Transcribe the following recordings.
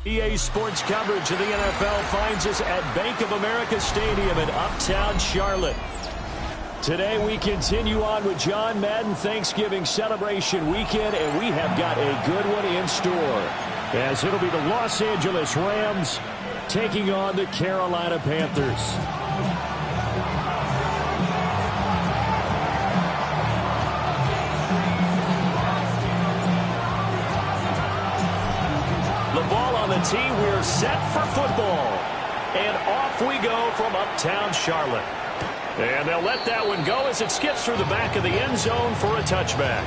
EA Sports coverage of the NFL finds us at Bank of America Stadium in Uptown Charlotte. Today we continue on with John Madden Thanksgiving celebration weekend, and we have got a good one in store, as it'll be the Los Angeles Rams taking on the Carolina Panthers. The ball on the tee, we're set for football. And off we go from Uptown Charlotte. And they'll let that one go as it skips through the back of the end zone for a touchback.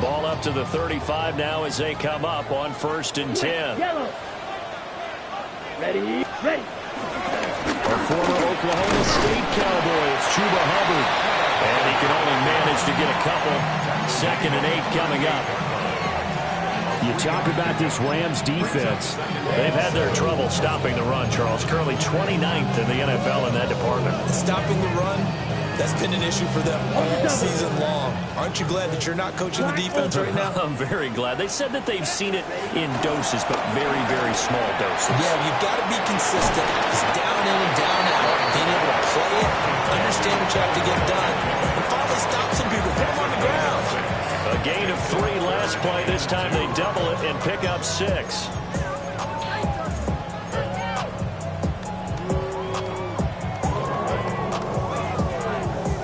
Ball up to the 35 now as they come up on 1st and 10. Ready. Our former Oklahoma State Cowboy, it's Chuba Hubbard. And he can only manage to get a couple. 2nd and 8 coming up. You talk about this Rams defense. They've had their trouble stopping the run, Charles. Currently 29th in the NFL in that department. Stopping the run, that's been an issue for them all season long. Aren't you glad that you're not coaching the defense right now? I'm very glad. They said that they've seen it in doses, but very, very small doses. Yeah, you've got to be consistent. It's down in and down out. Being able to play it, understand what you have to get done, and finally stop some people, put them on the ground. A gain of 3 last play. This time they double it and pick up 6.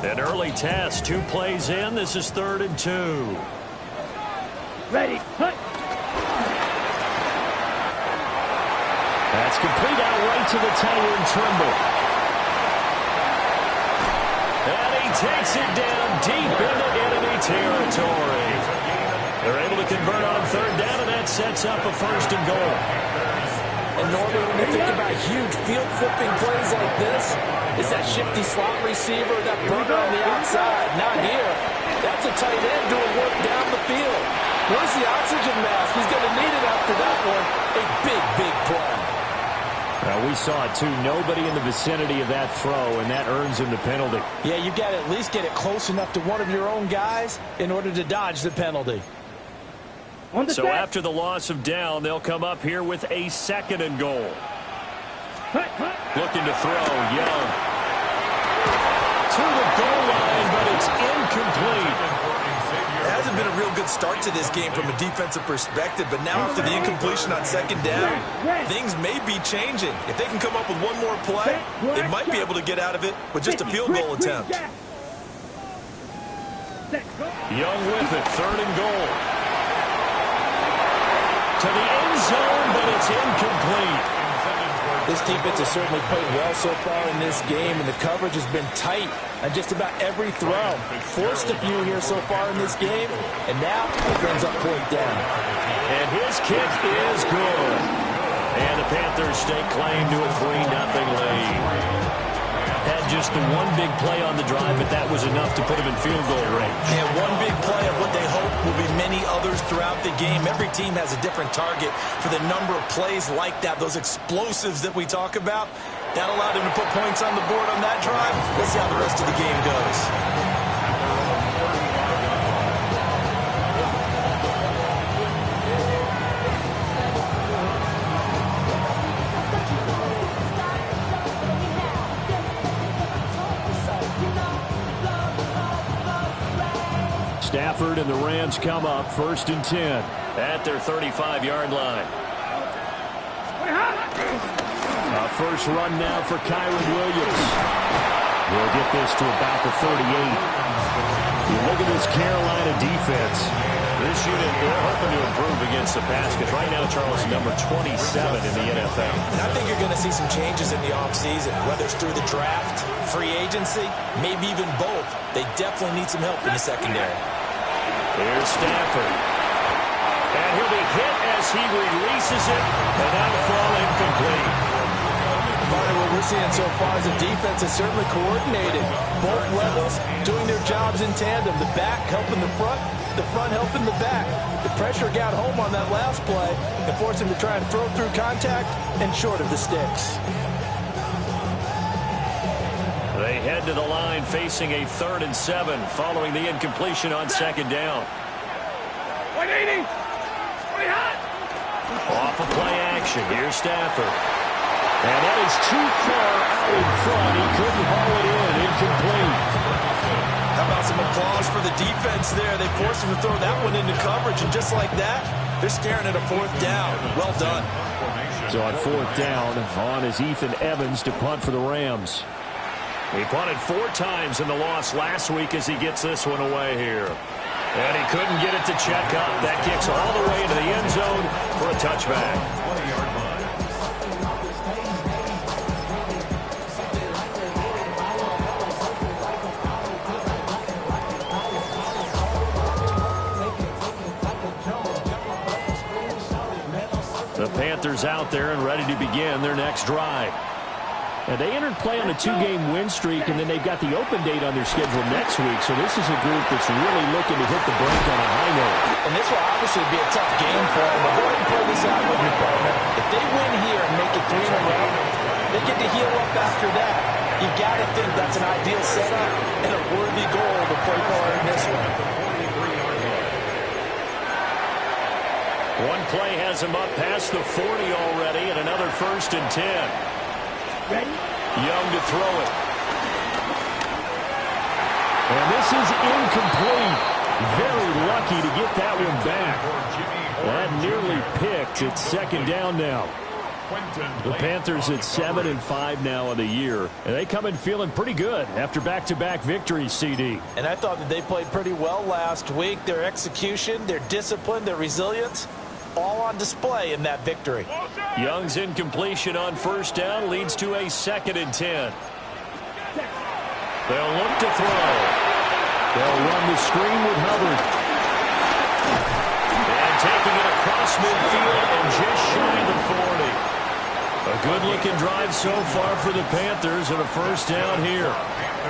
An early test. 2 plays in. This is 3rd and 2. Ready. That's complete out right to the Tyrone Trimble. And he takes it down deep into enemy territory. They're able to convert on 3rd down, and that sets up a 1st and goal. And normally when you think about huge field flipping plays like this, it's that shifty slot receiver, that burner on the outside. Not here. That's a tight end doing work down the field. Where's the oxygen mask? He's going to need it after that one. A big, big play. Well, we saw it, too. Nobody in the vicinity of that throw, and that earns him the penalty. Yeah, you've got to at least get it close enough to one of your own guys in order to dodge the penalty. So after the loss of down, they'll come up here with a 2nd and goal. Looking to throw, Young. To the goal line, but it's incomplete. It hasn't been a real good start to this game from a defensive perspective, but now after the incompletion on 2nd down, things may be changing. If they can come up with one more play, they might be able to get out of it with just a field goal attempt. Young with it, 3rd and goal. To the end zone, but it's incomplete. This defense has certainly played well so far in this game, and the coverage has been tight on just about every throw. Forced a few here so far in this game, and now it brings up 4th down. And his kick is good. And the Panthers stake claim to a 3-0 lead. Had just the one big play on the drive, but that was enough to put him in field goal range. And one big play of what they hope will be many others throughout the game. Every team has a different target for the number of plays like that, those explosives that we talk about. That allowed him to put points on the board on that drive. Let's see how the rest of the game goes. Stafford and the Rams come up 1st and 10 at their 35-yard line. A first run now for Kyron Williams. We'll get this to about the 38. You look at this Carolina defense. This unit, they're hoping to improve against the pass, because right now, Charles, is number 27 in the NFL. And I think you're going to see some changes in the offseason, whether it's through the draft, free agency, maybe even both. They definitely need some help in the secondary. Here's Stafford. And he'll be hit as he releases it, and that'll fall incomplete. What we're seeing so far is the defense is certainly coordinated. Both levels doing their jobs in tandem. The back helping the front helping the back. The pressure got home on that last play and forced him to try and throw through contact and short of the sticks. They head to the line facing a 3rd and 7 following the incompletion on 2nd down. 180. Off of play action. Here's Stafford. And that is too far out in front. He couldn't haul it in. Incomplete. How about some applause for the defense there? They forced him to throw that one into coverage, and just like that, they're staring at a 4th down. Well done. So on 4th down, on is Ethan Evans to punt for the Rams. He punted 4 times in the loss last week as he gets this one away here. And he couldn't get it to check up. That kicks all the way into the end zone for a touchback. The Panthers out there and ready to begin their next drive. And they entered play on a 2-game win streak, and then they've got the open date on their schedule next week. So this is a group that's really looking to hit the break on a high note. And this will obviously be a tough game for them. But go ahead and play this out with me, partner. If they win here and make it 3 in a row, they get to heal up after that. You got to think that's an ideal setup and a worthy goal to play for in this one. One play has him up past the 40 already, and another 1st and 10. Ready? Young to throw it. And this is incomplete. Very lucky to get that one back. That nearly picked. It's 2nd down now. The Panthers at 7-5 now of the year. And they come in feeling pretty good after back-to-back victories, CD. And I thought that they played pretty well last week. Their execution, their discipline, their resilience, all on display in that victory. Young's incompletion on 1st down leads to a 2nd and 10. They'll look to throw. They'll run the screen with Hubbard. And taking it across midfield and just shy of the 40. A good-looking drive so far for the Panthers and a 1st down here.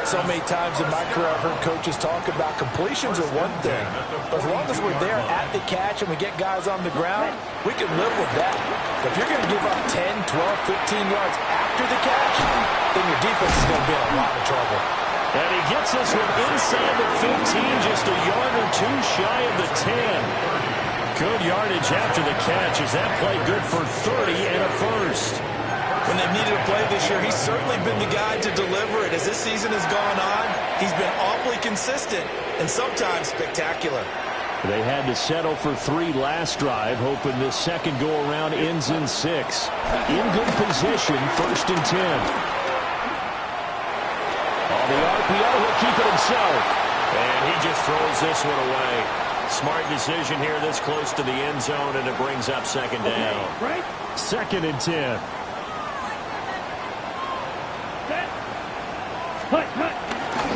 So many times in my career I've heard coaches talk about completions are one thing. But as long as we're there at the catch and we get guys on the ground, we can live with that. But if you're going to give up 10, 12, 15 yards after the catch, then your defense is going to be in a lot of trouble. And he gets this one inside the 15, just a yard or 2 shy of the 10. Good yardage after the catch. Is that play good for 30 and a 1st? When they needed a play this year, he's certainly been the guy to deliver it. As this season has gone on, he's been awfully consistent and sometimes spectacular. They had to settle for 3 last drive, hoping this second go-around ends in 6. In good position, 1st and 10. On the RPO, he'll keep it himself. And he just throws this one away. Smart decision here this close to the end zone, and it brings up 2nd down. Right? 2nd and 10.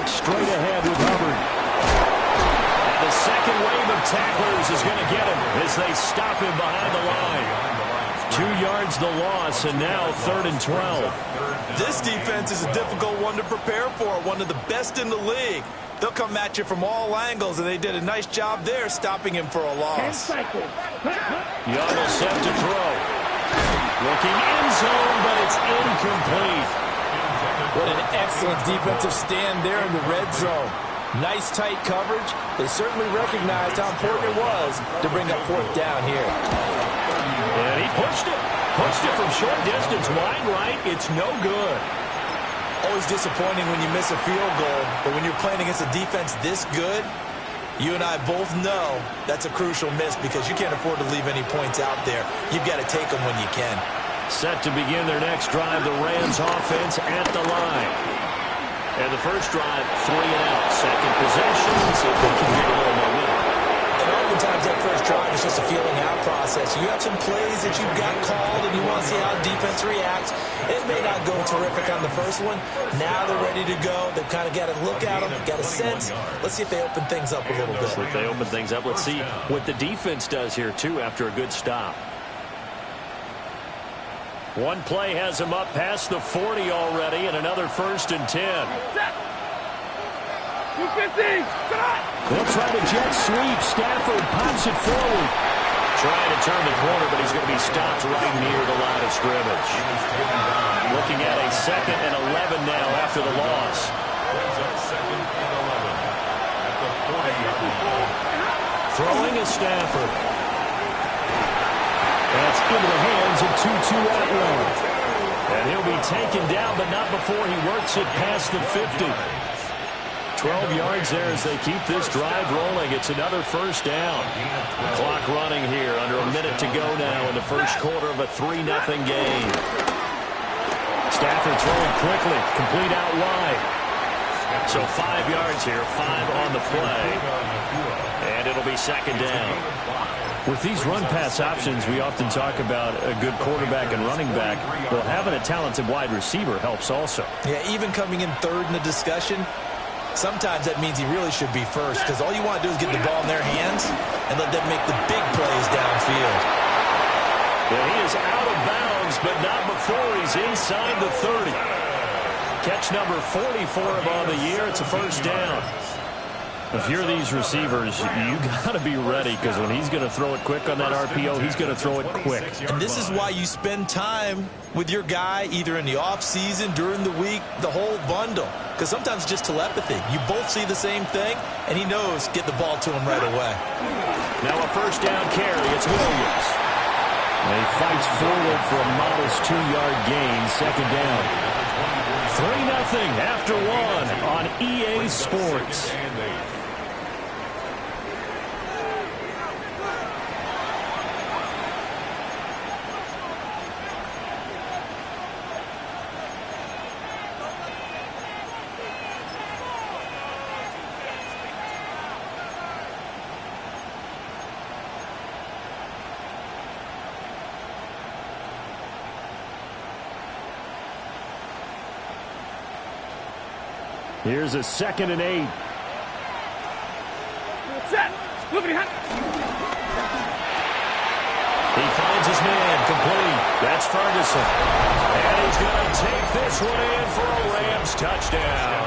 Straight ahead with Hubbard. And the second wave of tacklers is going to get him as they stop him behind the line. 2 yards the loss, and now 3rd and 12. This defense is a difficult one to prepare for, one of the best in the league. They'll come at you from all angles, and they did a nice job there stopping him for a loss. Young will set to throw. Looking end zone, but it's incomplete. What an excellent defensive stand there in the red zone. Nice tight coverage. They certainly recognized how important it was to bring up 4th down here. And he pushed it. Pushed it from short distance, wide right. It's no good. Always disappointing when you miss a field goal, but when you're playing against a defense this good, you and I both know that's a crucial miss because you can't afford to leave any points out there. You've got to take them when you can. Set to begin their next drive, the Rams offense at the line. And the first drive, 3 and out. Second possession, see if they can get a little momentum. And oftentimes that first drive is just a feeling out process. You have some plays that you've got called and you want to see how defense reacts. It may not go terrific on the first one. Now they're ready to go. They've kind of got a look at them, got a sense. Let's see if they open things up a little bit. If they open things up, let's see what the defense does here, too, after a good stop. One play has him up past the 40 already, and another 1st and 10. 250. They'll try to jet sweep. Stafford pops it forward. Trying to turn the corner, but he's going to be stopped right near the line of scrimmage. Looking at a 2nd and 11 now after the loss. Throwing is Stafford. That's into the hands of Tutu Atwell. And he'll be taken down, but not before he works it past the 50. 12 yards there as they keep this drive rolling. It's another first down. Clock running here. Under a minute to go now in the first quarter of a 3-0 game. Stafford throwing quickly. Complete out wide. So 5 yards here. 5 on the play. And it'll be second down. With these run-pass options, we often talk about a good quarterback and running back. Well, having a talented wide receiver helps also. Yeah, even coming in third in the discussion, sometimes that means he really should be first, because all you want to do is get the ball in their hands and let them make the big plays downfield. Well, he is out of bounds, but not before he's inside the 30. Catch number 44 of on the year. It's a first down. If you're these receivers, you got to be ready, because when he's going to throw it quick on that RPO, he's going to throw it quick. And this is why you spend time with your guy either in the offseason, during the week, the whole bundle. Because sometimes it's just telepathy. You both see the same thing, and he knows get the ball to him right away. Now a first down carry. It's Williams. And he fights forward for a modest 2-yard gain. Second down. 3-0 after 1 on EA Sports. Here's a 2nd and 8. Set. Look behind. He finds his man complete. That's Ferguson. And he's going to take this one in for a Rams touchdown.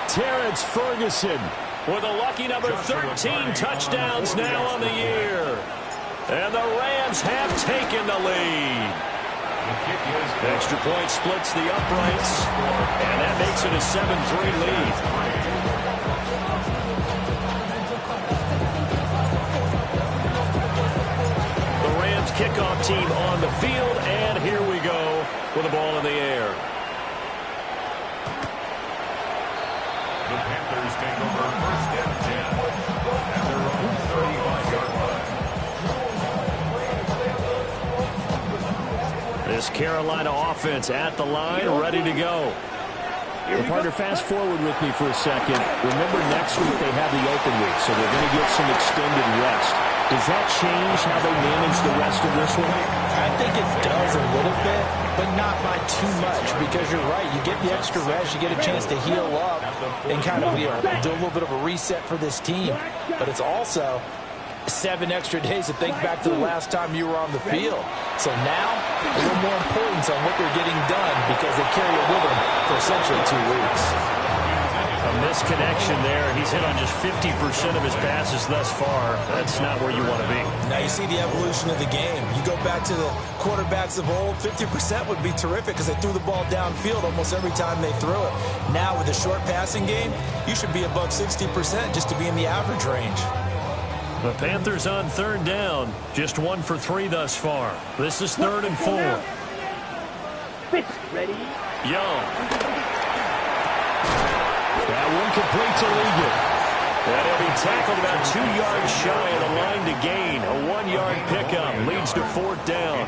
Terrence Ferguson with a lucky number 13 touchdowns now on the year. And the Rams have taken the lead. Extra point splits the uprights, and that makes it a 7-3 lead. The Rams kickoff team on the field, and here we go with the ball in the air. The Panthers take over first and 10 at their own 35-yard line. This Carolina offense at the line, ready to go. Well, partner, fast forward with me for a second. Remember, next week they have the open week, so they're going to get some extended rest. Does that change how they manage the rest of this one? I think it does a little bit, but not by too much, because you're right. You get the extra rest, you get a chance to heal up and kind of do a little bit of a reset for this team. But it's also 7 extra days to think back to the last time you were on the field. So now, a little more importance on what they're getting done, because they carry it with them for essentially 2 weeks. A misconnection there. He's hit on just 50% of his passes thus far. That's not where you want to be. Now you see the evolution of the game. You go back to the quarterbacks of old, 50% would be terrific because they threw the ball downfield almost every time they threw it. Now with the short passing game, you should be above 60% just to be in the average range. The Panthers on third down. Just 1 for 3 thus far. This is 3rd and 4. Pitch. Ready. Young. That one complete to Ligon. And he'll be tackled about 2 yards shy of the line to gain. A 1-yard pickup leads to 4th down.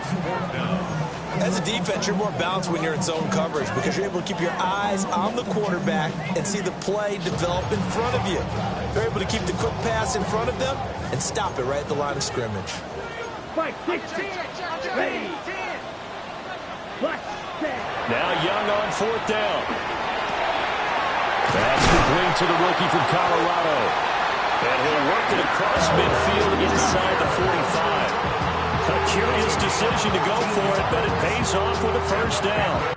As a defense, you're more balanced when you're in zone coverage because you're able to keep your eyes on the quarterback and see the play develop in front of you. They're able to keep the quick pass in front of them and stop it right at the line of scrimmage. 5, 6, 6. Ready. Plus 10. Now Young on 4th down. That's complete to the rookie from Colorado. And he'll work it across midfield inside the 45. A curious decision to go for it, but it pays off with a first down.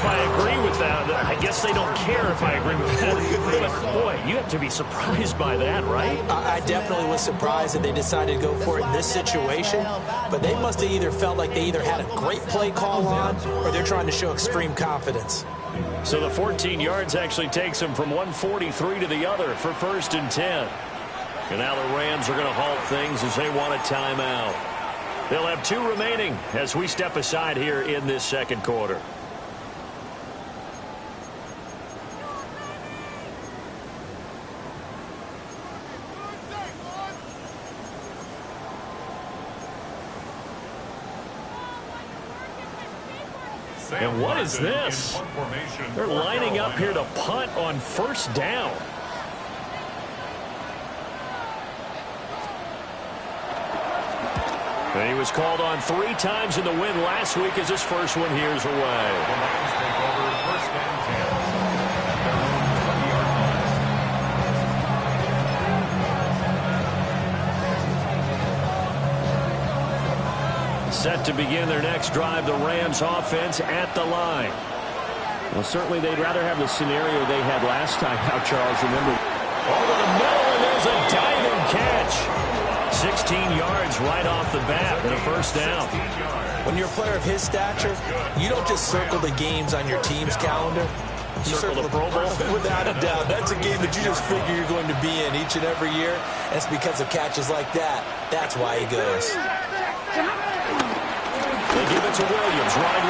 I agree with that. I guess they don't care if I agree with that. But, boy, you have to be surprised by that, right? I definitely was surprised that they decided to go for it in this situation. But they must have either felt like they either had a great play call on or they're trying to show extreme confidence. So the 14 yards actually takes them from 143 to the other for 1st and 10. And now the Rams are going to halt things as they want a timeout. They'll have 2 remaining as we step aside here in this second quarter. And what is this? They're lining up here to punt on 1st down. And he was called on 3 times in the win last week as his first one here's away. The Rams take over 1st and 10 at their own 20-yard line. Set to begin their next drive, the Rams offense at the line. Well, certainly they'd rather have the scenario they had last time. Now, Charles, remember, over the middle, and there's a diving catch. 16 yards right off the bat and a 1st down. When you're a player of his stature, you don't just circle the games on your team's calendar. You Circle the Pro Bowl? Without a doubt. That's a game that you just figure you're going to be in each and every year. And it's because of catches like that. That's why he goes. They give it to Williams, right.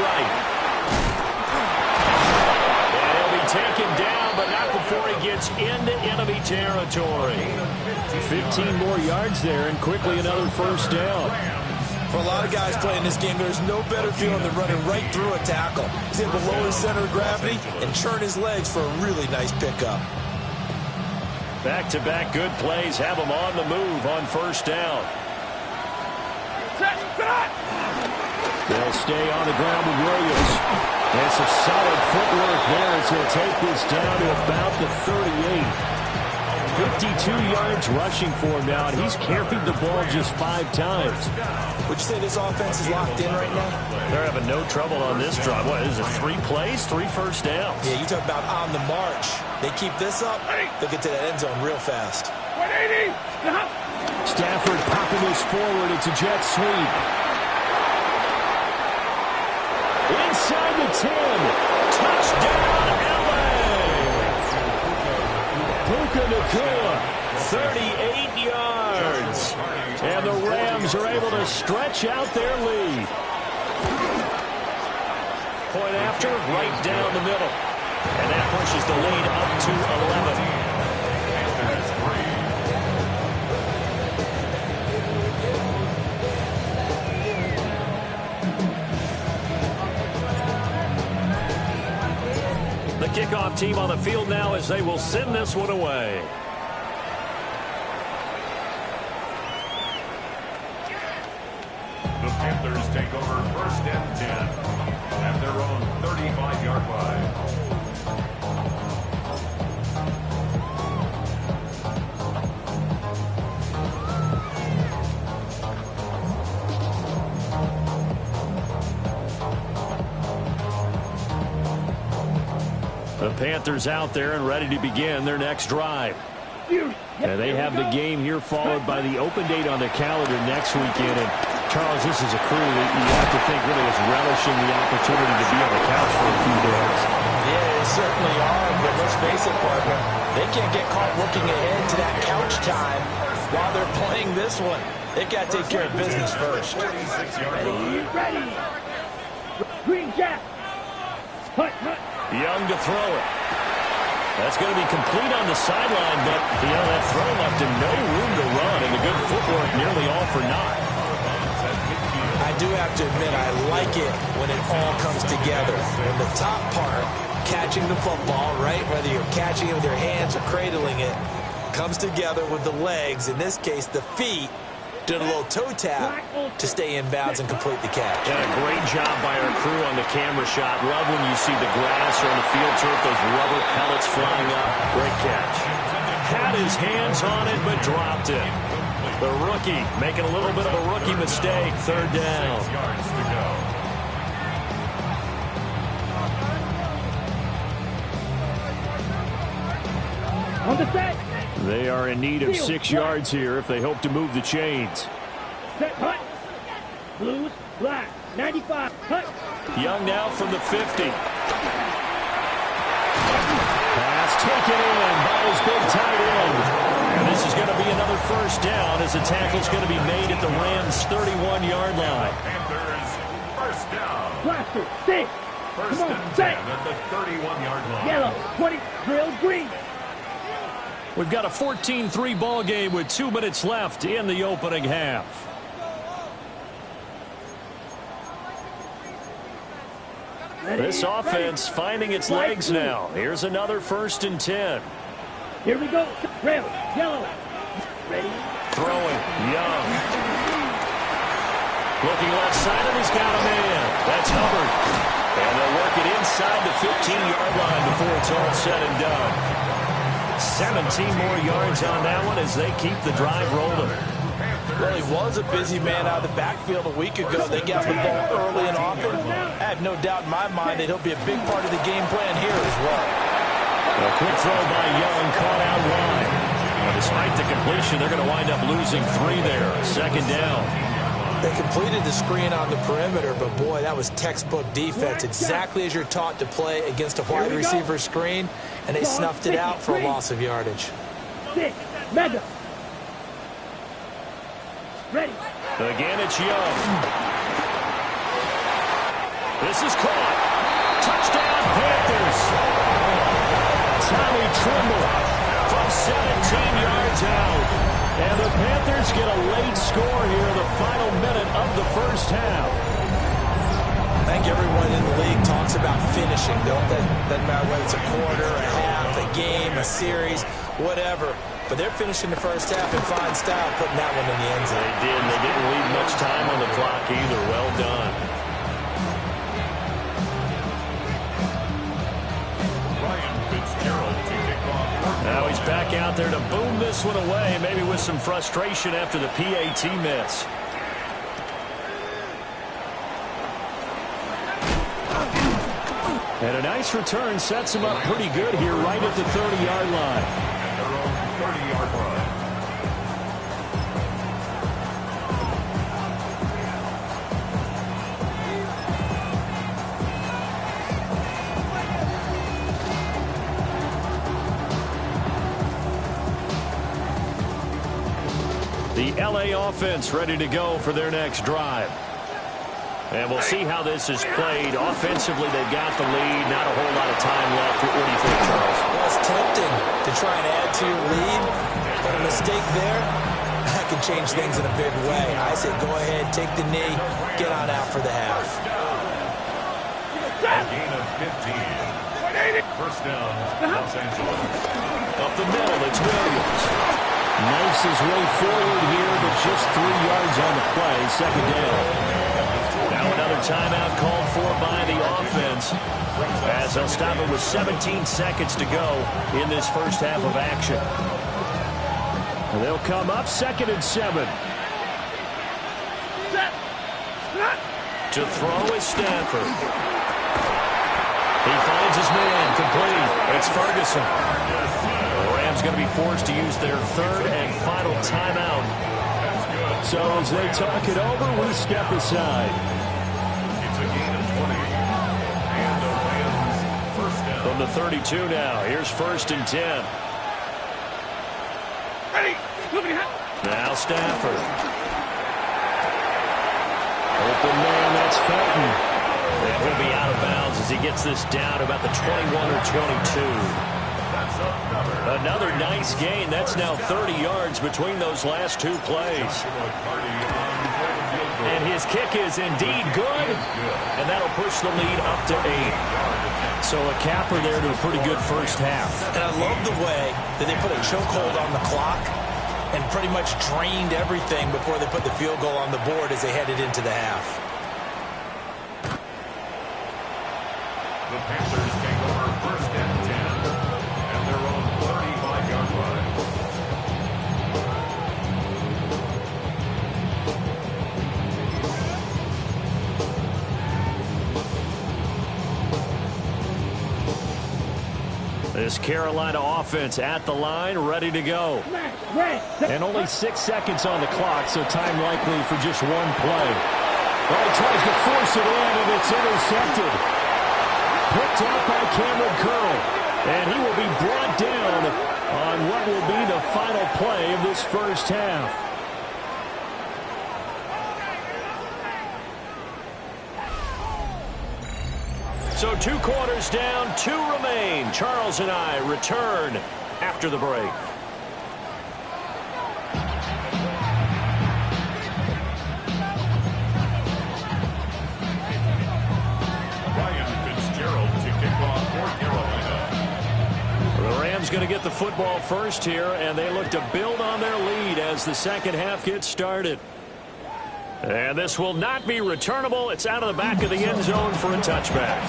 And he'll be taken down, but not before he gets into enemy territory. 15 more yards there, and quickly another 1st down. For a lot of guys playing this game, there's no better feeling than running right through a tackle. He's able to lower his center of gravity and churn his legs for a really nice pickup. Back-to-back good plays have him on the move on 1st down. They'll stay on the ground with Williams. And some solid footwork there as he'll take this down to about the 38. 52 yards rushing for him now, and he's carried the ball just 5 times. Would you say this offense is locked in right now? They're having no trouble on this drive. What is it, 3 plays, 3 1st downs? Yeah, you talk about on the march. They keep this up, they'll get to that end zone real fast. 180. Stafford popping this forward. It's a jet sweep. Inside the 10. Touchdown, LA. Puka Nacua, 38 yards. And the Rams are able to stretch out their lead. Point after, right down the middle. And that pushes the lead up to 11. The kickoff team on the field now as they will send this one away. The Panthers take over 1st and 10 at their own 35-yard line. The Panthers out there and ready to begin their next drive. And they have the game here followed by the open date on their calendar next weekend. And Charles, this is a crew that you have to think really is relishing the opportunity to be on the couch for a few days. Yeah, they certainly are, but let's face it, partner. They can't get caught looking ahead to that couch time while they're playing this one. They've got to take care of business first. 46-yard line. Ready. Green Jack. Hut. Young to throw it. That's going to be complete on the sideline, but, that throw left him no room to run, and the good footwork nearly all for naught. I do have to admit, I like it when it all comes together. When the top part, catching the football, right, whether you're catching it with your hands or cradling it, comes together with the legs, in this case the feet, did a little toe tap to stay in bounds and complete the catch. And a great job by our crew on the camera shot. Love when you see the grass or on the field turf, those rubber pellets flying up. Great catch. Had his hands on it, but dropped it. The rookie making a little bit of a rookie mistake. 3rd down. 6 yards to go. On the set. They are in need of 6 yards here if they hope to move the chains. Set, hut. Blues, black, 95, hut. Young now from the 50. Pass taken in by his big tight end. And this is going to be another first down as the tackle's going to be made at the Rams' 31-yard line. Panthers, first down. Blaster, 6. First Come on, and 10 set. at the 31-yard line. Yellow, 20, drill, green. We've got a 14-3 ball game with 2 minutes left in the opening half. This offense finding its legs now. Here's another 1st and 10. Here we go. Rail, yellow. Ready. Throwing, Young. Looking left side, and he's got a man. That's Hubbard. And they'll work it inside the 15-yard line before it's all said and done. 17 more yards on that one as they keep the drive rolling. Well, he was a busy man out of the backfield a week ago. They got the ball early and often. I have no doubt in my mind that he'll be a big part of the game plan here as well. A quick throw by Young, caught out wide. Well, despite the completion, they're going to wind up losing 3 there. 2nd down. They completed the screen on the perimeter, but boy, that was textbook defense. Exactly as you're taught to play against a wide receiver screen, and they snuffed it out for a loss of yardage. 6, mega. Ready. Again, it's Young. This is caught. Touchdown, Panthers. Tommy Trimble from 17 yards out. And the Panthers get a late score here in the final minute of the first half. I think everyone in the league talks about finishing. Doesn't matter whether it's a quarter, a half, a game, a series, whatever. But they're finishing the first half in fine style, putting that one in the end zone. They did. They didn't leave much time on the clock either. Well done. Ryan Fitzgerald to kick off. Now he's back out there to boom this one away, maybe with some frustration after the PAT miss. And a nice return sets him up pretty good here right at the 30-yard line. Their own 30-yard line. The LA offense ready to go for their next drive. And we'll see how this is played. Offensively, they've got the lead. Not a whole lot of time left. What do you think, Charles? Well, it's tempting to try and add to your lead, but a mistake there, that can change things in a big way. I say go ahead, take the knee, get on out for the half. A gain of 15. First down, Los Angeles. Up the middle, it's Williams. Knifes his way forward here, but just 3 yards on the play. 2nd down. Now another timeout called for by the offense, as they'll stop it with 17 seconds to go in this first half of action. And they'll come up 2nd and 7. To throw is Stanford. He finds his man complete. It's Ferguson. The Rams going to be forced to use their 3rd and final timeout. So as they talk it over, we step aside. It's a gain of 20. And the Rams first down. From the 32 now, here's 1st and 10. Ready. Now Stafford. Open man, that's Felton. And he'll be out of bounds as he gets this down about the 21 or 22. That's Another nice gain. That's now 30 yards between those last 2 plays. And his kick is indeed good. And that'll push the lead up to 8. So a capper there to a pretty good first half. And I love the way that they put a chokehold on the clock and pretty much drained everything before they put the field goal on the board as they headed into the half. The Panthers take over 1st and 10 at their own 35-yard line. This Carolina offense at the line, ready to go. And only 6 seconds on the clock, so time likely for just one play. Well, he tries to force it in, and it's intercepted. Picked up by Cameron Curl. And he will be brought down on what will be the final play of this first half. So 2 quarters down, 2 remain. Charles and I return after the break. The Rams going to get the football first here, and they look to build on their lead as the second half gets started. And this will not be returnable. It's out of the back of the end zone for a touchback.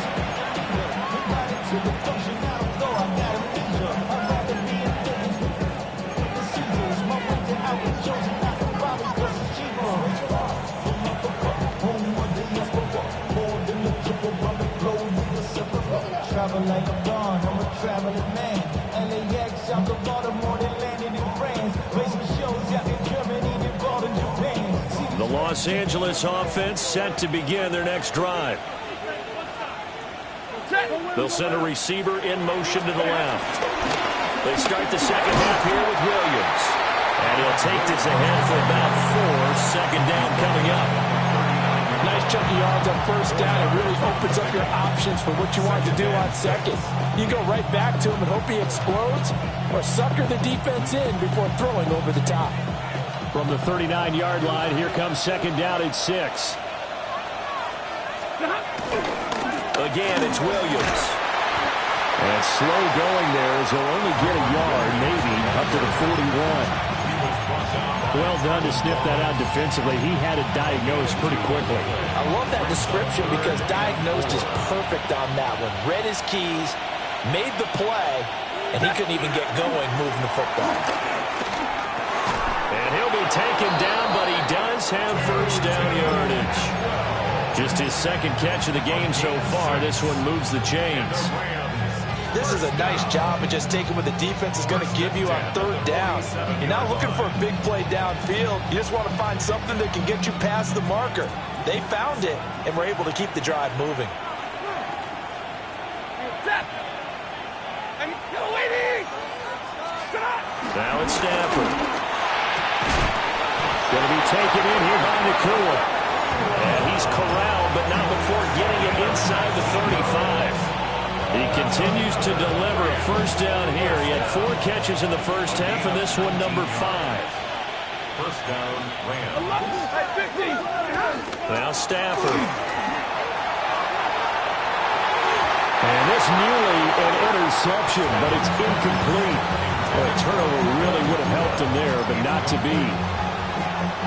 The Los Angeles offense set to begin their next drive. They'll send a receiver in motion to the left. They start the second half here with Williams. And he'll take this ahead for about 4. Second down coming up. Nice chunky yards on first down. It really opens up your options for what you want to do on second. You go right back to him and hope he explodes, or sucker the defense in before throwing over the top. From the 39-yard line, here comes second down at 6. Again, it's Williams. And slow going there as he'll only get a yard, maybe, up to the 41. Well done to sniff that out defensively. He had it diagnosed pretty quickly. I love that description because diagnosed is perfect on that one. Read his keys, made the play, and he couldn't even get going moving the football. And he'll be taken down, but he does have first down yardage. Just his second catch of the game so far. This one moves the chains. This is a nice job of just taking what the defense is going to give you on third down. You're not looking for a big play downfield. You just want to find something that can get you past the marker. They found it and were able to keep the drive moving. Now it's Stafford. Going to be taken in here by Nakua. And he's corralled, but not before getting it inside the 35. He continues to deliver a first down here. He had 4 catches in the first half, and this one number 5. First down, Rams. Now Stafford. And this nearly an interception, but it's incomplete. Well, a turnover really would have helped him there, but not to be.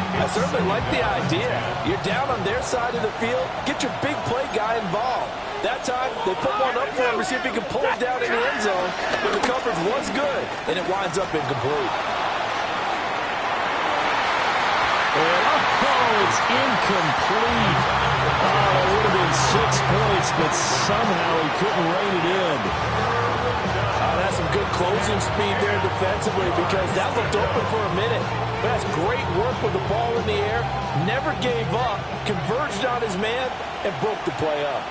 I certainly like the idea. You're down on their side of the field. Get your big play guy involved. That time, they put one up for him to see if he can pull it down in the end zone. But the coverage was good, and it winds up incomplete. Oh, it's incomplete. Oh, it would have been 6 points, but somehow he couldn't rein it in. That's some good closing speed there defensively because that looked open for a minute. But that's great work with the ball in the air. Never gave up, converged on his man, and broke the play up.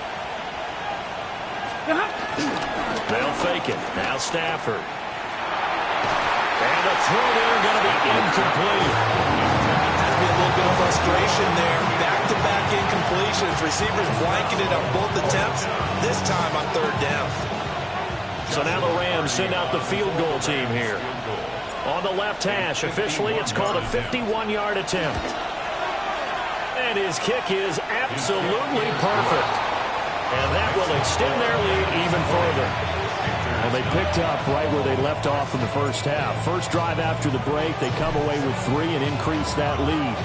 They'll fake it. Now Stafford. And the throw there going to be incomplete. There's been a little bit of frustration there. Back-to-back incompletions. Receivers blanketed on both attempts, this time on third down. So now the Rams send out the field goal team here. On the left hash, officially it's called a 51-yard attempt. And his kick is absolutely perfect. And that will extend their lead even further. Well, they picked up right where they left off in the first half. First drive after the break, they come away with 3 and increase that lead.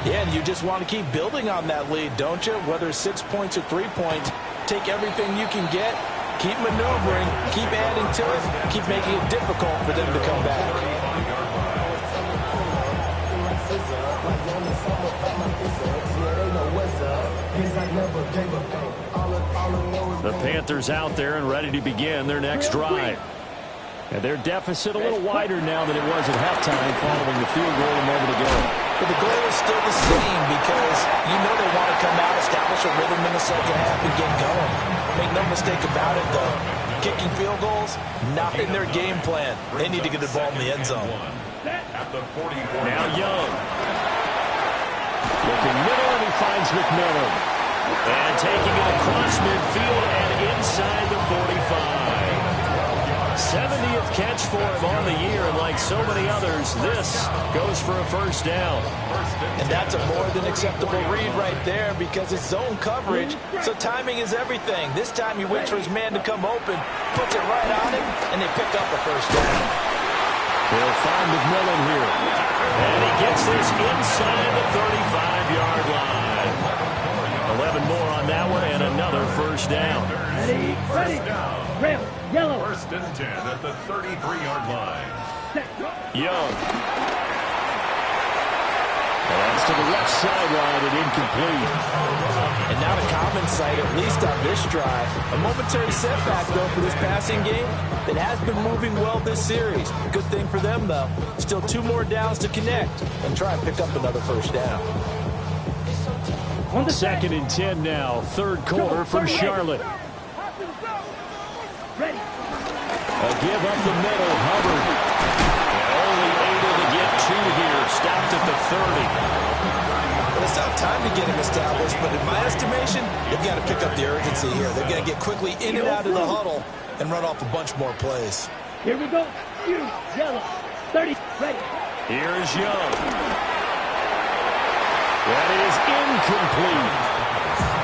Yeah, and you just want to keep building on that lead, don't you? Whether it's 6 points or 3 points, take everything you can get, keep maneuvering, keep adding to it, keep making it difficult for them to come back. The Panthers out there and ready to begin their next drive. And their deficit a little wider now than it was at halftime following the field goal a moment ago. But the goal is still the same because you know they want to come out, establish a rhythm in the second half, and get going. Make no mistake about it, though. Kicking field goals, not in their game plan. They need to get the ball in the end zone. Now Young. Looking middle, and he finds McMillan. And taking it across midfield and inside the 45. 70th catch for him on the year, and like so many others, this goes for a first down. And that's a more than acceptable read right there because it's zone coverage, so timing is everything. This time he waits for his man to come open, puts it right on him, and they pick up a first down. They'll find McMillan here. And he gets this inside the 35-yard line. 11 more on that one, and another first down. Ready. Red, yellow. First and 10 at the 33-yard line. Young. And that's to the left sideline and incomplete. And not a common sight, at least on this drive. A momentary setback, though, for this passing game that has been moving well this series. Good thing for them, though. Still 2 more downs to connect and try and pick up another first down. Second and 10 now. Third quarter from Charlotte. Ready. A give up the middle. Hubbard. Only able to get 2 here. Stopped at the 30. Well, it's not time to get him established, but in my estimation, they've got to pick up the urgency here. They've got to get quickly in and out of the huddle and run off a bunch more plays. Here we go. Yellow. 30. Ready. Here is Young. That is incomplete.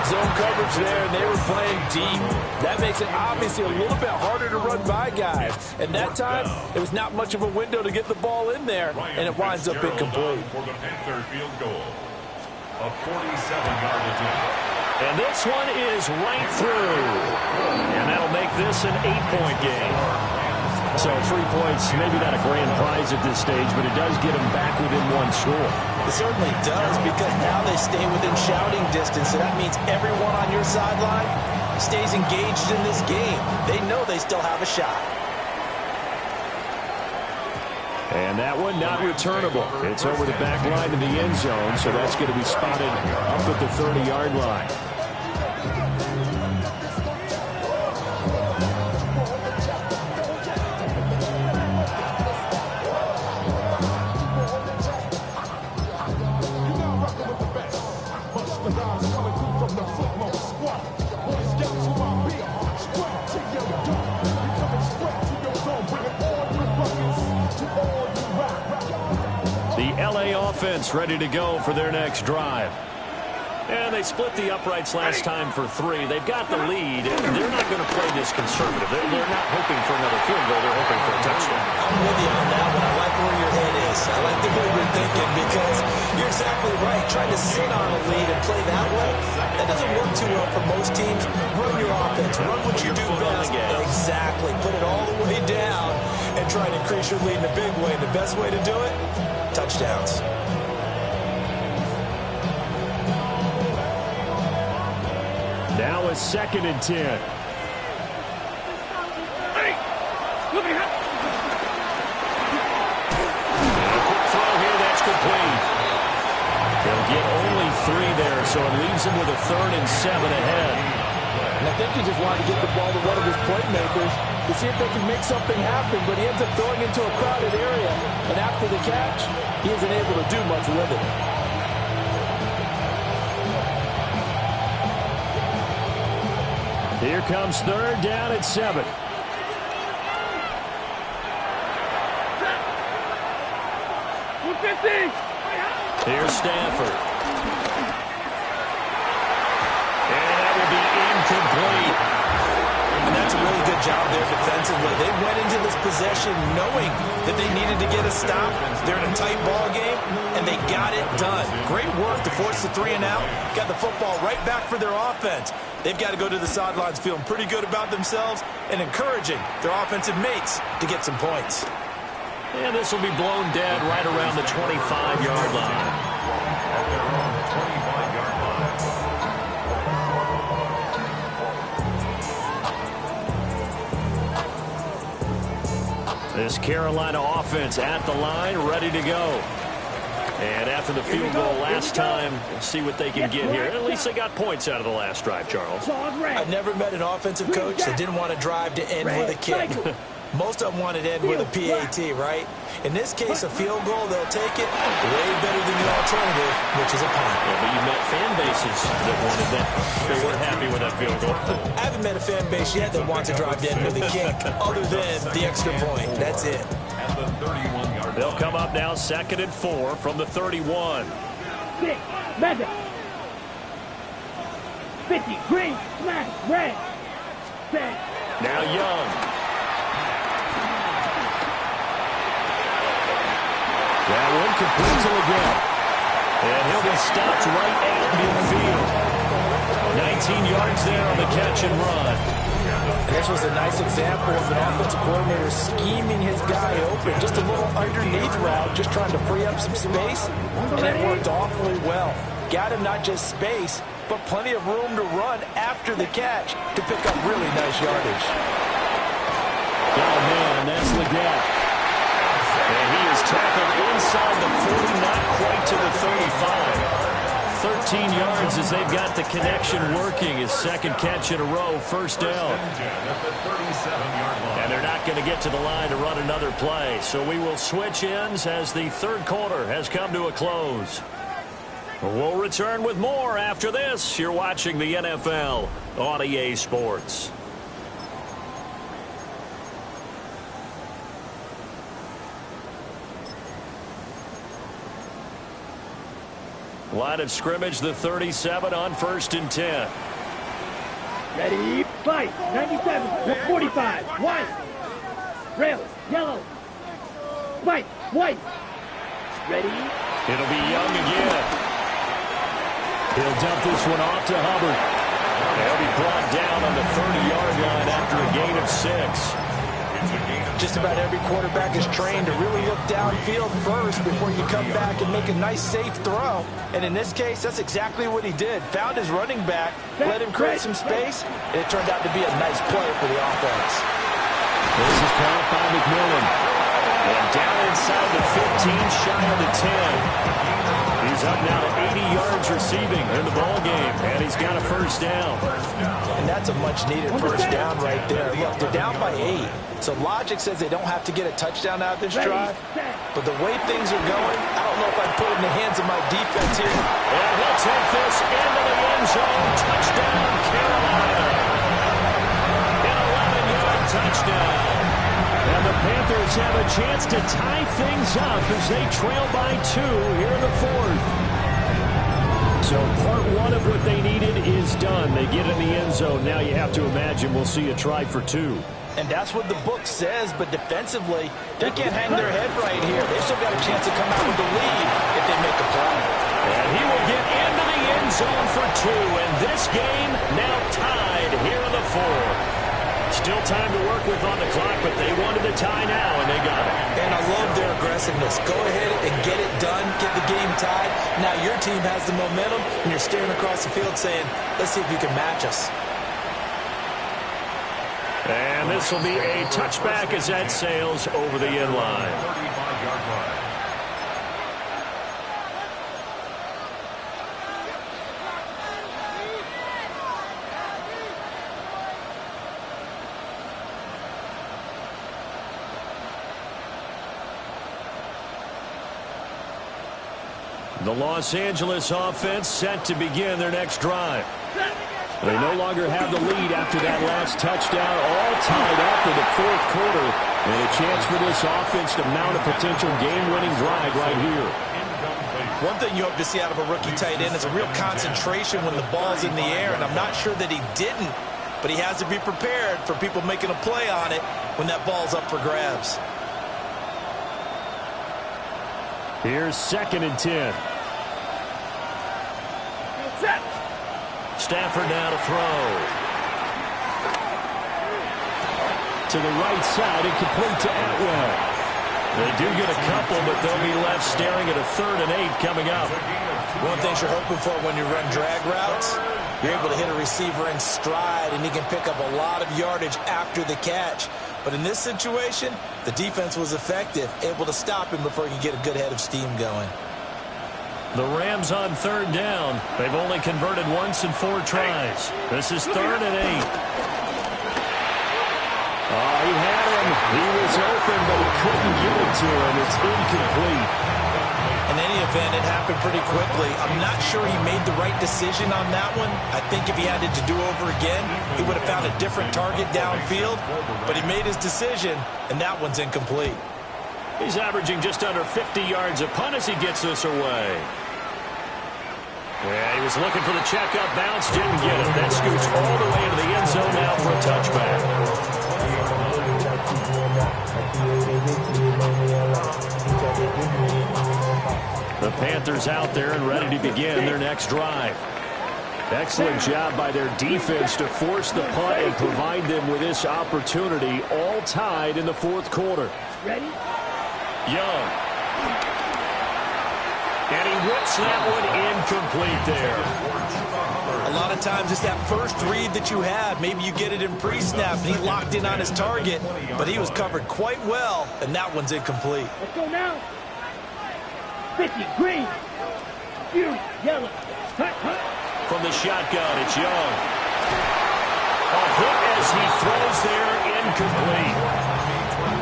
Zone coverage there, and they were playing deep. That makes it obviously a little bit harder to run by guys. And that time, it was not much of a window to get the ball in there, and it winds up incomplete. For the Panther field goal. A 47-yard attempt. And this one is right through. And that'll make this an 8-point game. So 3 points, maybe not a grand prize at this stage, but it does get them back within 1 score. It certainly does, because now they stay within shouting distance, so that means everyone on your sideline stays engaged in this game. They know they still have a shot. And that one not returnable. It's over the back line of the end zone, so that's going to be spotted up at the 30-yard line. Offense ready to go for their next drive. And they split the uprights last time for 3. They've got the lead. They're not going to play this conservative. They're not hoping for another field goal. They're hoping for a touchdown. I'm with you on that one. I like where your head is. I like the way you're thinking because you're exactly right. Trying to sit on a lead and play that way, that doesn't work too well for most teams. Run your offense. Run what you do best. Exactly. Put it all the way down and try to increase your lead in a big way. And the best way to do it, touchdowns. Now a 2nd and 10. Hey, look at that. A quick throw here, that's complete. They'll get only 3 there, so it leaves them with a 3rd and 7 ahead. And I think he just wanted to get the ball to one of his playmakers to see if they can make something happen, but he ends up throwing into a crowded area. And after the catch, he isn't able to do much with it. Here comes 3rd down at 7. Here's Stanford. And that will be incomplete. And that's a really good job there defensively. They went into this possession knowing that they needed to get a stop. They're in a tight ball game, and they got it done. Great work to force the 3 and out. Got the football right back for their offense. They've got to go to the sidelines feeling pretty good about themselves and encouraging their offensive mates to get some points. And this will be blown dead right around the 25-yard line. At their own 25-yard line. This Carolina offense at the line, ready to go. And after the field goal last time, we'll see what they can get here. At least they got points out of the last drive, Charles. I've never met an offensive coach that didn't want to drive to end with a kick. Most of them wanted to end with a PAT, right? In this case, a field goal, they'll take it way better than the alternative, which is a punt. Yeah, but you've met fan bases that wanted that. They weren't happy with that field goal. I haven't met a fan base yet that wants to drive to end with a kick, other than the extra point. That's it. At the 31-yard line. They'll come up now 2nd and 4 from the 31. 6, Mega. 50, green, smash, red. Set. Now Young. That one complete to Leggett. And he'll be stopped right at midfield. 19 yards there on the catch and run. And this was a nice example of an offensive coordinator scheming his guy open. Just a little underneath route, just trying to free up some space. And it worked awfully well. Got him not just space, but plenty of room to run after the catch to pick up really nice yardage. Oh, man, that's Leggett. And he is tackled inside the 40, not quite to the 35. 13 yards as they've got the connection working. His second catch in a row, first down. And they're not going to get to the line to run another play. So we will switch ends as the third quarter has come to a close. We'll return with more after this. You're watching the NFL on EA Sports. Line of scrimmage, the 37 on 1st and 10. Ready, fight. 97, 45, white. Red, yellow. White, white. Ready. It'll be Young again. He'll dump this one off to Hubbard. They'll be brought down on the 30-yard line after a gain of 6. Just about every quarterback is trained to really look downfield first before you come back and make a nice, safe throw. And in this case, that's exactly what he did. Found his running back, let him create some space, and it turned out to be a nice play for the offense. This is caught by McMillan. And down inside the 15, shy of the 10. He's up now to 80 yards receiving in the ball game, and he's got a first down. And that's a much-needed first down right there. Look, they're down by 8, so logic says they don't have to get a touchdown out of this drive. But the way things are going, I don't know if I'd put it in the hands of my defense here. And he'll take this into the end zone. Touchdown, Carolina. An 11-yard touchdown. And the Panthers have a chance to tie things up as they trail by 2 here in the 4th. So part 1 of what they needed is done. They get in the end zone. Now you have to imagine we'll see a try for 2. And that's what the book says, but defensively, they can't hang their head right here. They've still got a chance to come out with the lead if they make a play. And he will get into the end zone for 2. And this game now tied here in the 4th. Still time to work with on the clock, but they wanted the tie now, and they got it. And I love their aggressiveness. Go ahead and get it done, get the game tied. Now your team has the momentum, and you're staring across the field saying, let's see if you can match us. And this will be a touchback as that sails over the end line. 35-yard line. The Los Angeles offense set to begin their next drive. They no longer have the lead after that last touchdown, all tied up in the 4th quarter. And a chance for this offense to mount a potential game-winning drive right here. One thing you hope to see out of a rookie tight end is a real concentration when the ball's in the air, and I'm not sure that he didn't, but he has to be prepared for people making a play on it when that ball's up for grabs. Here's 2nd and 10. Stafford now to throw. To the right side and complete to Atwell. They do get a couple, but they'll be left staring at a 3rd and 8 coming up. One thing you're hoping for when you run drag routes, you're able to hit a receiver in stride, and he can pick up a lot of yardage after the catch. But in this situation, the defense was effective, able to stop him before he could get a good head of steam going. The Rams on third down. They've only converted once in 4 tries. This is 3rd and 8. Oh, he had him. He was open, but he couldn't get it to him. It's incomplete. In any event, it happened pretty quickly. I'm not sure he made the right decision on that one. I think if he had it to do over again, he would have found a different target downfield. But he made his decision, and that one's incomplete. He's averaging just under 50 yards a punt as he gets this away. Yeah, he was looking for the checkup bounce, didn't get it. That scoots all the way into the end zone now for a touchback. The Panthers out there and ready to begin their next drive. Excellent job by their defense to force the punt and provide them with this opportunity, all tied in the 4th quarter. Ready? Young. And he whips that one incomplete there. A lot of times it's that first read that you have. Maybe you get it in pre-snap, and he locked in on his target, but he was covered quite well, and that one's incomplete. Let's go now. 50, green. Fury, yellow. Hut, hut. From the shotgun, it's Young. A hit as he throws there, incomplete.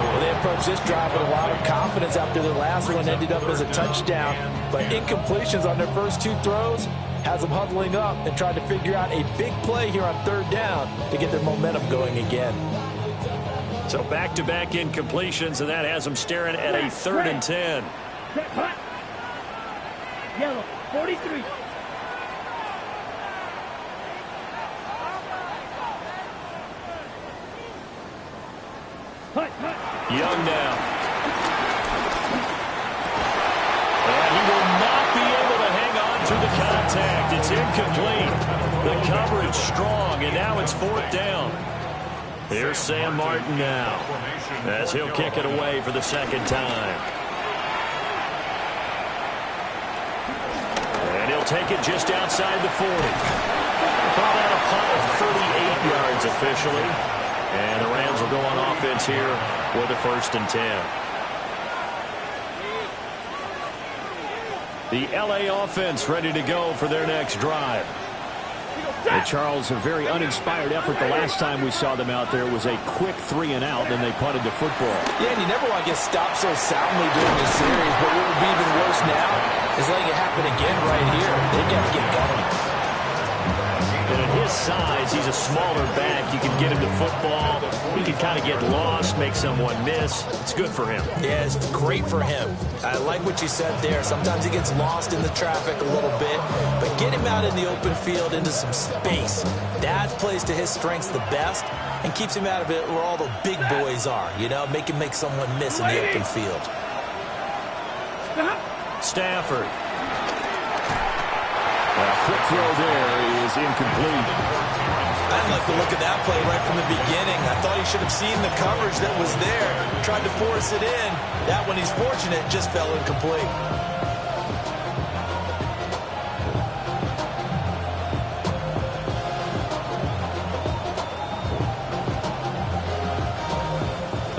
Well, they approached this drive with a lot of confidence after their last one ended up as a touchdown. But incompletions on their first 2 throws has them huddling up and trying to figure out a big play here on 3rd down to get their momentum going again. So back-to-back incompletions, and that has them staring at a 3rd and 10. Set, hut. Yellow, 43. Hut, hut. Young now. And he will not be able to hang on to the contact. It's incomplete. The coverage strong, and now it's 4th down. Here's Sam Martin now as he'll kick it away for the 2nd time. And he'll take it just outside the 40. Brought out a punt of 38 yards officially. And the Rams will go on offense here with a 1st and 10. The L.A. offense ready to go for their next drive. And Charles, a very uninspired effort the last time we saw them out there was a quick 3-and-out, then they punted the football. Yeah, and you never want to get stopped so soundly during the series, but what would be even worse now is letting it happen again right here. They got to get going. And at his size, he's a smaller back. You can get him to football. He can kind of get lost, make someone miss. It's good for him. Yeah, it's great for him. I like what you said there. Sometimes he gets lost in the traffic a little bit, but get him out in the open field into some space. That plays to his strengths the best and keeps him out of it where all the big boys are, you know, make someone miss in the open field. Stafford. A quick throw there is incomplete. I didn't like the look of that play right from the beginning. I thought he should have seen the coverage that was there, tried to force it in. That one, he's fortunate, just fell incomplete.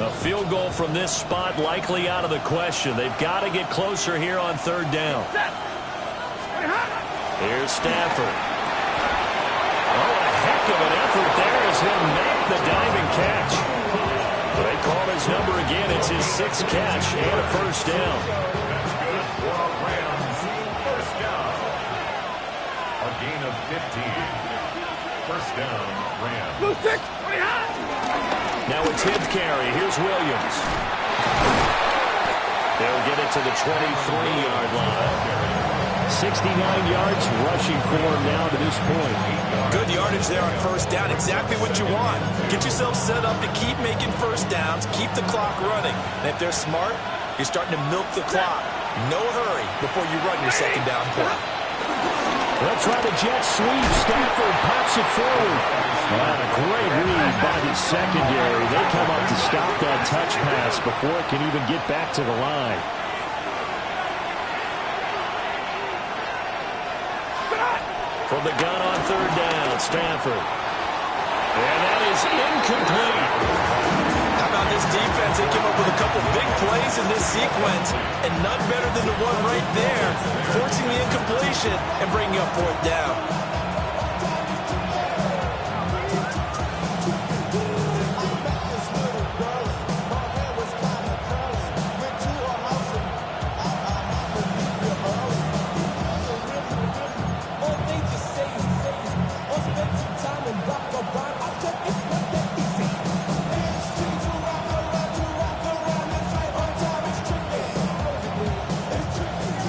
A field goal from this spot likely out of the question. They've got to get closer here on 3rd down. Here's Stafford. Oh, a heck of an effort there as he'll make the diving catch. They call his number again. It's his 6th catch and a 1st down. That's good for a Rams 1st down. A gain of 15. 1st down, Rams. Now it's his carry. Here's Williams. They'll get it to the 23-yard line. 69 yards rushing for him now to this point. Good yardage there on 1st down. Exactly what you want. Get yourself set up to keep making 1st downs, keep the clock running. And if they're smart, you're starting to milk the clock. No hurry before you run your 2nd down play. They'll try the jet sweep. Stafford pops it forward. And a great read by the secondary. They come up to stop that touch pass before it can even get back to the line. From the gun on 3rd down, Stafford. And that is incomplete. How about this defense. They came up with a couple big plays in this sequence, and none better than the one right there, forcing the incompletion and bringing up fourth down.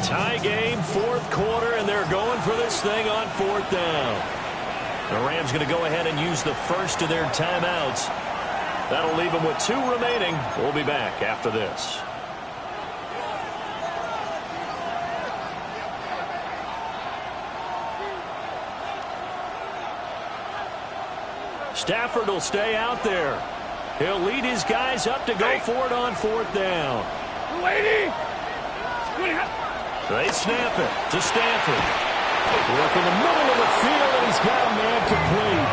Tie game, fourth quarter, and they're going for this thing on fourth down. The Rams going to go ahead and use the first of their timeouts. That'll leave them with 2 remaining. We'll be back after this. Stafford will stay out there. He'll lead his guys up to go for it on fourth down. They snap it to Stafford. Work in the middle of the field, and he's got a man complete.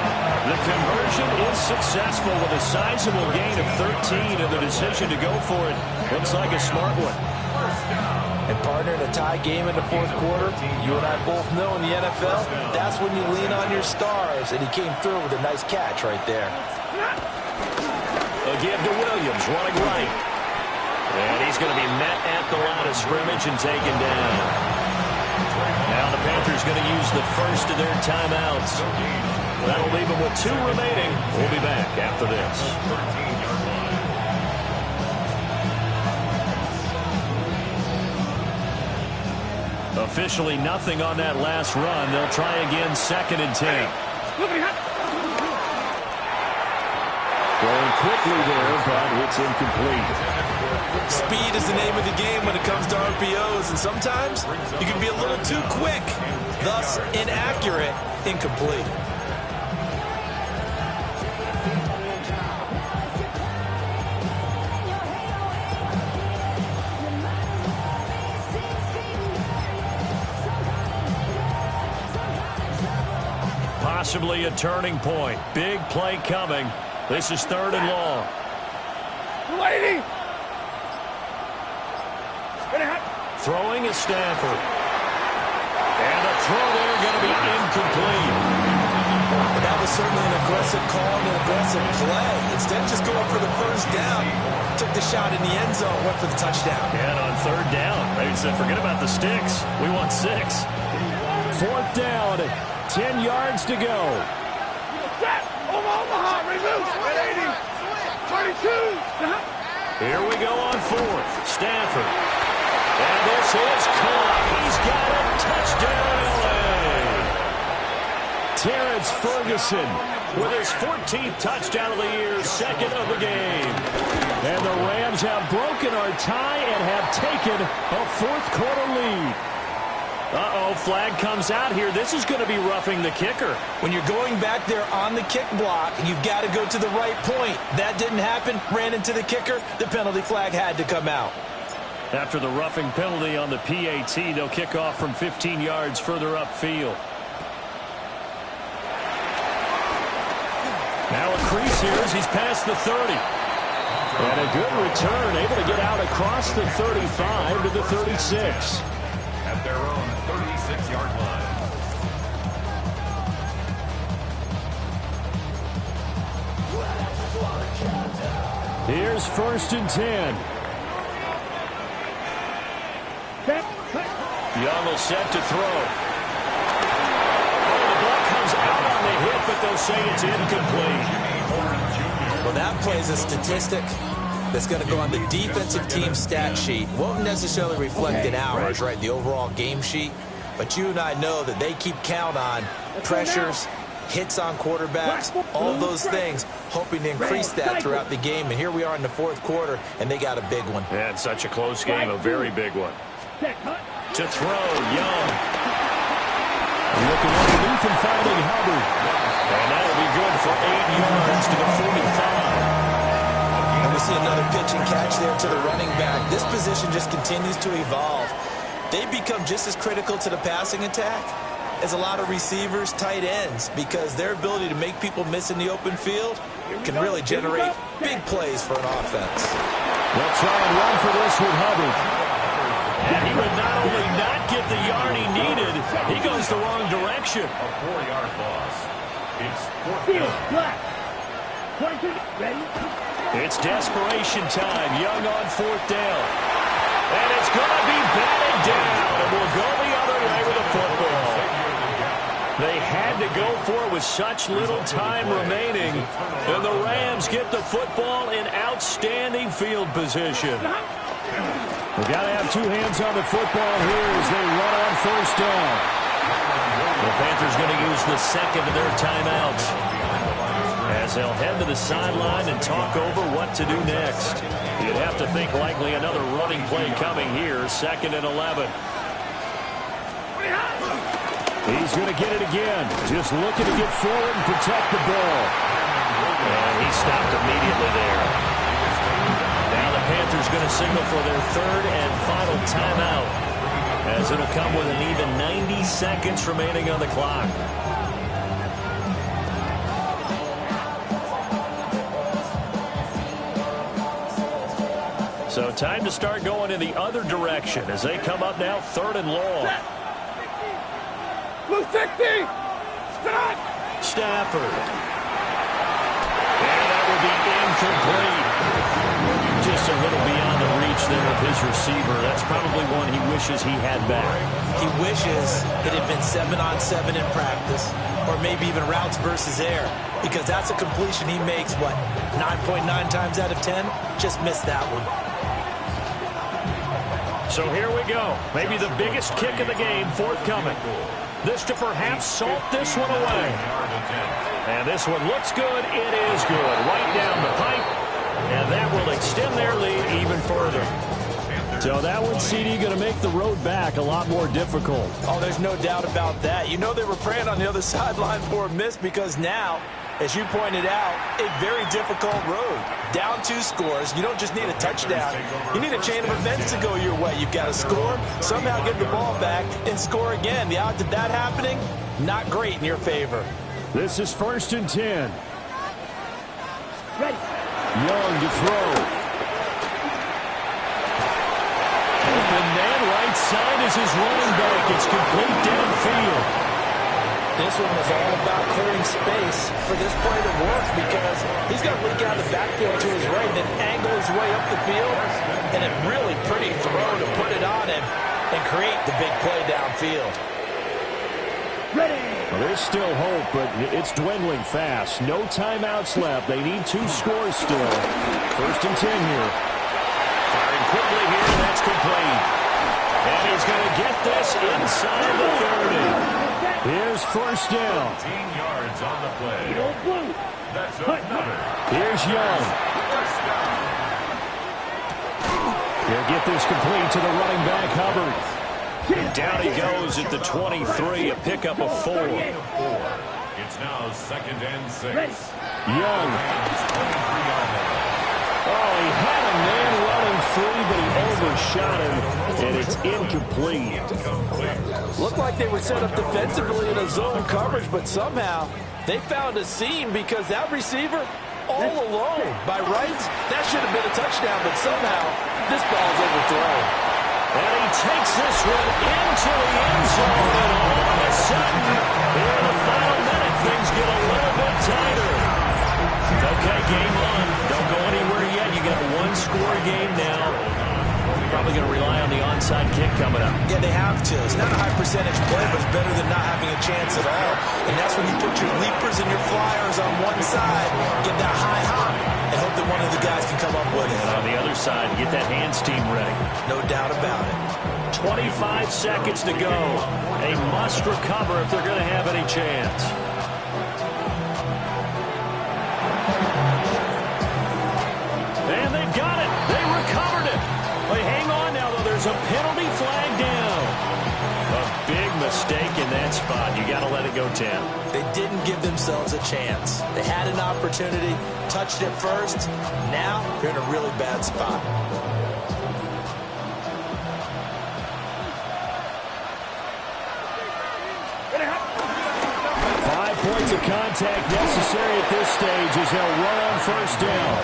The conversion is successful with a sizable gain of 13, and the decision to go for it looks like a smart one. And partner, in a tie game in the fourth quarter, you and I both know in the NFL, that's when you lean on your stars, and he came through with a nice catch right there. A give to Williams, running right. And he's going to be met at the line of scrimmage and taken down. Now the Panthers going to use the first of their timeouts. That'll leave them with 2 remaining. We'll be back after this. Officially nothing on that last run. They'll try again, 2nd and 10. Throwing quickly there, but it's incomplete. Speed is the name of the game when it comes to RPOs, and sometimes you can be a little too quick, thus inaccurate, incomplete. Possibly a turning point. Big play coming. This is 3rd and long. Throwing is Stafford. And the throw there going to be incomplete. But that was certainly an aggressive call and an aggressive play. Instead of just going for the first down, took the shot in the end zone, went for the touchdown. And on 3rd down, they said, forget about the sticks. We want 6. 4th down, 10 yards to go. Here we go on 4th. Stafford. And this is caught. He's got it. Touchdown, L.A. Terrence Ferguson with his 14th touchdown of the year, 2nd of the game. And the Rams have broken our tie and have taken a 4th quarter lead. Uh-oh, flag comes out here. This is going to be roughing the kicker. When you're going back there on the kick block, you've got to go to the right point. That didn't happen. Ran into the kicker. The penalty flag had to come out. After the roughing penalty on the PAT, they'll kick off from 15 yards further upfield. Now a crease here as he's past the 30. And a good return, able to get out across the 35 to the 36. At their own 36-yard line. Here's 1st and 10. Young will set to throw. Oh, the ball comes out on the hit, but they'll say it's incomplete. Well, that plays a statistic that's going to go on the defensive team stat sheet. Won't necessarily reflect in ours, right, the overall game sheet. But you and I know that they keep count on pressures, hits on quarterbacks, all those things, hoping to increase that throughout the game. And here we are in the 4th quarter, and they got a big one. Yeah, it's such a close game, a very big one. To throw, Young. Looking underneath and finding Hubbard. And that'll be good for 8 yards to the 45. And we see another pitch and catch there to the running back. This position just continues to evolve. They become just as critical to the passing attack as a lot of receivers, tight ends, because their ability to make people miss in the open field can really generate big plays for an offense. They'll try and run for this with Hubbard. And he would not only not get the yard he needed, he goes the wrong direction. A 4-yard loss. It's fourth Field, down. black. 22, ready? It's desperation time. Young on fourth down. And it's going to be batted down. And we'll go the other way with the football. They had to go for it with such little time remaining. And the Rams get the football in outstanding field position. We've got to have two hands on the football here as they run on first down. The Panthers going to use the second of their timeouts as they'll head to the sideline and talk over what to do next. You'd have to think likely another running play coming here, 2nd and 11. He's going to get it again, just looking to get forward and protect the ball. And he stopped immediately there. Now the Panthers going to signal for their 3rd and final timeout, as it'll come with an even 90 seconds remaining on the clock. So time to start going in the other direction as they come up now 3rd and long. Blue 60! Stop! Stafford. And that will be incomplete. Just a little beyond the reach there of his receiver. That's probably one he wishes he had back. He wishes it had been 7-on-7 in practice, or maybe even routes versus air, because that's a completion he makes, what, 9.9 times out of 10? Just missed that one. So here we go. Maybe the biggest kick of the game forthcoming. This to perhaps salt this one away. And this one looks good. It is good. Right down the pipe. And that will extend their lead even further. So that one, CD, going to make the road back a lot more difficult. Oh, there's no doubt about that. You know they were praying on the other sideline for a miss, because now, as you pointed out, a very difficult road. Down 2 scores. You don't just need a touchdown. You need a chain of events to go your way. You've got to score, somehow get the ball back, and score again. The odds of that happening, not great in your favor. This is 1st and 10. Ready? Young to throw. Open man, right side is his running back. It's complete downfield. This one was all about clearing space for this play to work, because he's got to leak out the backfield to his right and then angle his way up the field. And a really pretty throw to put it on him and create the big play downfield. Ready? Well, there's still hope, but it's dwindling fast. No timeouts left. They need 2 scores still. 1st and 10 here. Firing quickly here, and that's complete. And he's going to get this inside the 30. Here's 1st down. 15 yards on the play. Old blue. That's another. Here's Young. First down. He'll get this complete to the running back, Hubbard. And down he goes at the 23, a pickup of 4. It's now 2nd and 6. Young. 23-yard line. Oh, he had a man running free, but he overshot him, and it's incomplete. Looked like they were set up defensively in a zone coverage, but somehow they found a seam, because that receiver all alone. By rights, that should have been a touchdown, but somehow this ball's overthrown. And he takes this one into the end zone, and all of a sudden, here in the final minute, things get a little bit tighter. Okay, game on. Don't go anywhere yet. You got a 1-score game now. Probably going to rely on the onside kick coming up. Yeah, they have to. It's not a high percentage play, but it's better than not having a chance at all. And that's when you put your leapers and your flyers on one side, get that high hop, and hope that one of the guys can come up with it. And on the other side, get that hands team ready. No doubt about it. 25 seconds to go. They must recover if they're going to have any chance. And they've got it. They recovered it. They hang on now, though. There's a penalty flag down. A big mistake in that spot. You got to let it go, Tim. They didn't give themselves a chance. They had an opportunity, touched it first. Now they're in a really bad spot. points of contact necessary at this stage as they'll run on first down.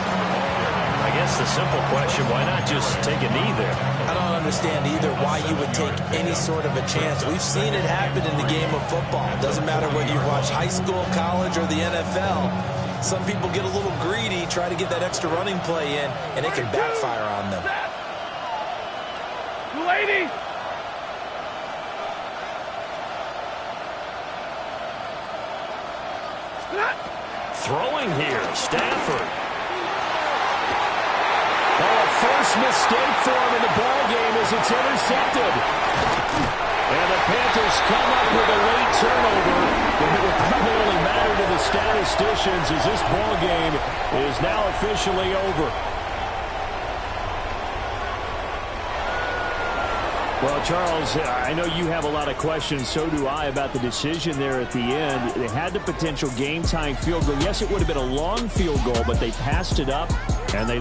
I guess the simple question, why not just take a knee there? I don't understand either why you would take any sort of a chance. We've seen it happen in the game of football. It doesn't matter whether you watch high school, college, or the NFL. Some people get a little greedy, try to get that extra running play in, and it can backfire on them. 280. Throwing here, Stafford. Oh, a first mistake for him in the ball game as it's intercepted. And the Panthers come up with a late turnover. But it will probably only matter to the statisticians as this ball game is now officially over. Well, Charles, I know you have a lot of questions. So do I about the decision there at the end. They had the potential game-tying field goal. Yes, it would have been a long field goal, but they passed it up, and they